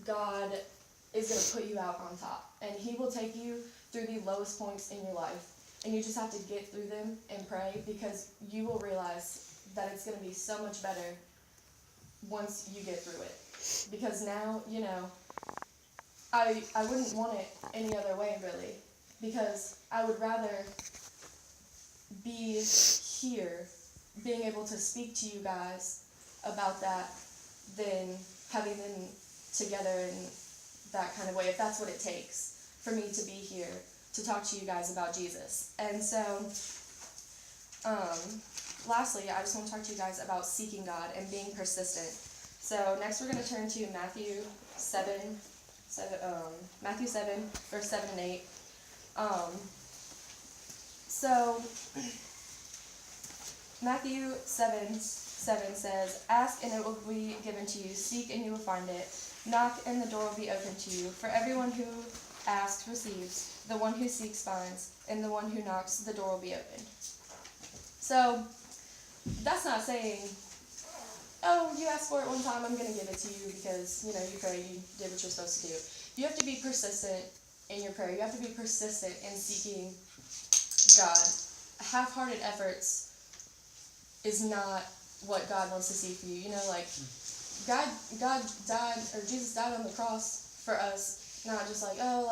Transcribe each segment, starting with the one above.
God is going to put you out on top. And he will take you through the lowest points in your life. And you just have to get through them and pray, because you will realize that it's going to be so much better once you get through it. Because now, I wouldn't want it any other way, really. Because I would rather be here, being able to speak to you guys about that, than having them together in that kind of way, if that's what it takes for me to be here to talk to you guys about Jesus. And so, lastly, I just want to talk to you guys about seeking God and being persistent. So next we're going to turn to Matthew 7, verse 7 and 8. So Matthew 7 says, "Ask and it will be given to you, seek and you will find it, knock and the door will be opened to you. For everyone who asks receives, the one who seeks finds, and the one who knocks the door will be opened." So that's not saying, oh, you asked for it one time, I'm going to give it to you because, you prayed, you did what you're supposed to do. You have to be persistent in your prayer. You have to be persistent in seeking God. Half-hearted efforts is not what God wants to see for you. God died, or Jesus died on the cross for us, not just like, oh,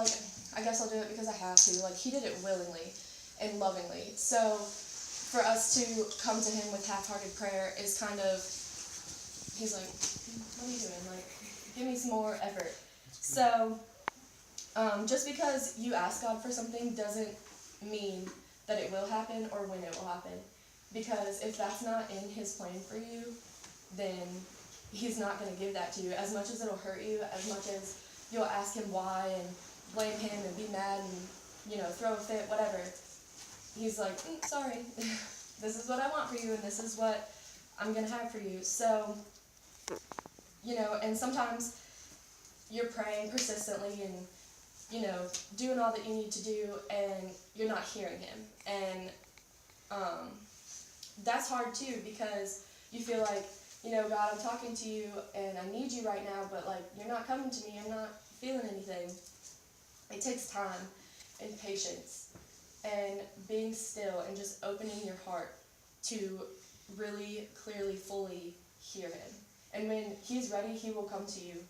I guess I'll do it because I have to. He did it willingly and lovingly. So for us to come to him with half-hearted prayer is kind of, he's like, what are you doing? Give me some more effort. So just because you ask God for something doesn't mean that it will happen or when it will happen. Because if that's not in his plan for you, then he's not going to give that to you. As much as it'll hurt you, as much as you'll ask him why and blame him and be mad and, throw a fit, whatever. He's like, sorry, this is what I want for you and this is what I'm going to have for you. So, and sometimes you're praying persistently and, doing all that you need to do and you're not hearing him. And that's hard too, because you feel like, God, I'm talking to you and I need you right now, but you're not coming to me, I'm not feeling anything. It takes time and patience and being still and just opening your heart to really clearly, fully hear him. And when he's ready, he will come to you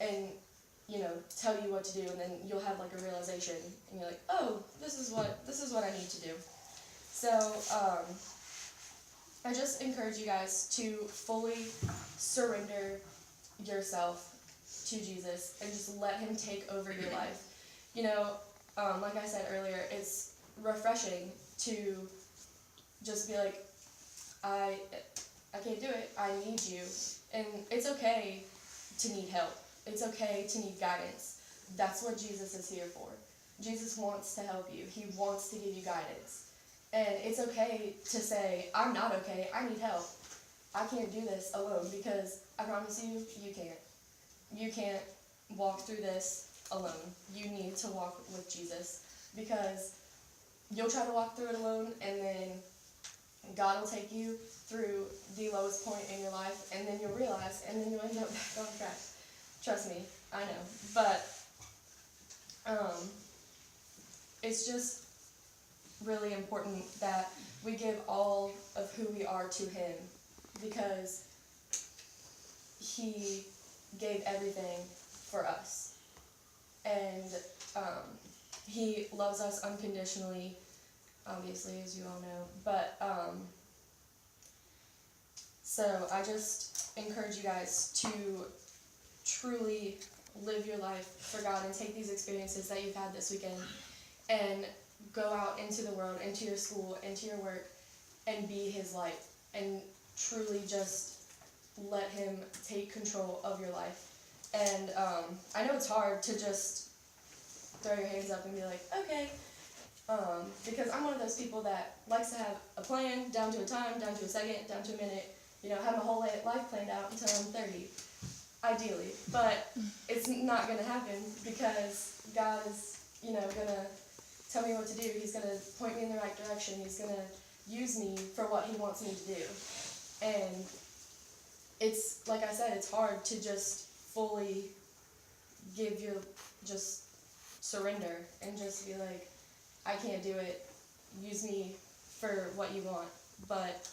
and, tell you what to do, and then you'll have a realization and you're like, oh, this is what I need to do. So, I just encourage you guys to fully surrender yourself to Jesus and just let him take over your life. Like I said earlier, it's refreshing to just be like, I can't do it, I need you. And it's okay to need help. It's okay to need guidance. That's what Jesus is here for. Jesus wants to help you. He wants to give you guidance. And it's okay to say, I'm not okay, I need help. I can't do this alone, because I promise you, you can't. You can't walk through this alone. You need to walk with Jesus, because you'll try to walk through it alone, and then God will take you through the lowest point in your life, and then you'll realize, and then you'll end up back on track. Trust me, I know. But it's just really important that we give all of who we are to him, because he gave everything for us. And he loves us unconditionally, obviously, as you all know. But so I just encourage you guys to truly live your life for God and take these experiences that you've had this weekend and go out into the world, into your school, into your work, and be his light, and truly just let him take control of your life. And I know it's hard to just throw your hands up and be like, okay, because I'm one of those people that likes to have a plan down to a time, down to a second, down to a minute, have my whole life planned out until I'm 30, ideally. But it's not going to happen, because God is, going to tell me what to do. He's going to point me in the right direction. He's going to use me for what he wants me to do. And it's, like I said, it's hard to just fully just surrender and just be like, I can't do it, use me for what you want, but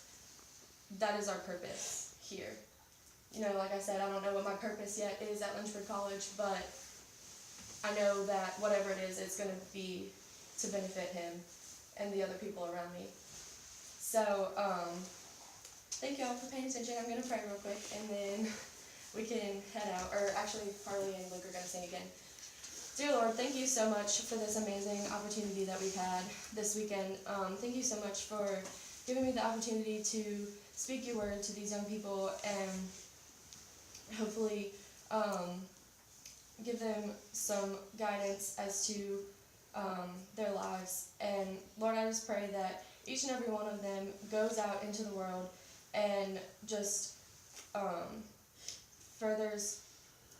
that is our purpose here. You know, like I said, I don't know what my purpose yet is at Lynchburg College, but I know that whatever it is, it's going to be to benefit him and the other people around me. So, thank you all for paying attention. I'm going to pray real quick, and then we can head out. Or actually, Harley and Luke are going to sing again. Dear Lord, thank you so much for this amazing opportunity that we've had this weekend. Thank you so much for giving me the opportunity to speak your word to these young people and hopefully give them some guidance as to their lives. And Lord, I just pray that each and every one of them goes out into the world and just furthers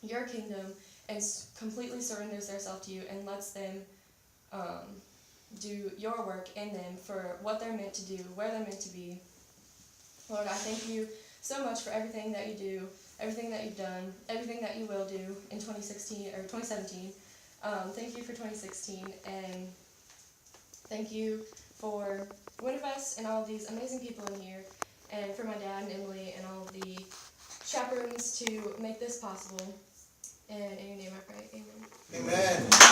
your kingdom and completely surrenders themselves to you and lets them do your work in them for what they're meant to do, where they're meant to be. Lord, I thank you so much for everything that you do, everything that you've done, everything that you will do in 2017. Thank you for 2016, and thank you for Winterfest and all of these amazing people in here, and for my dad and Emily and all of the chaperones to make this possible. And in your name I pray, amen. Amen.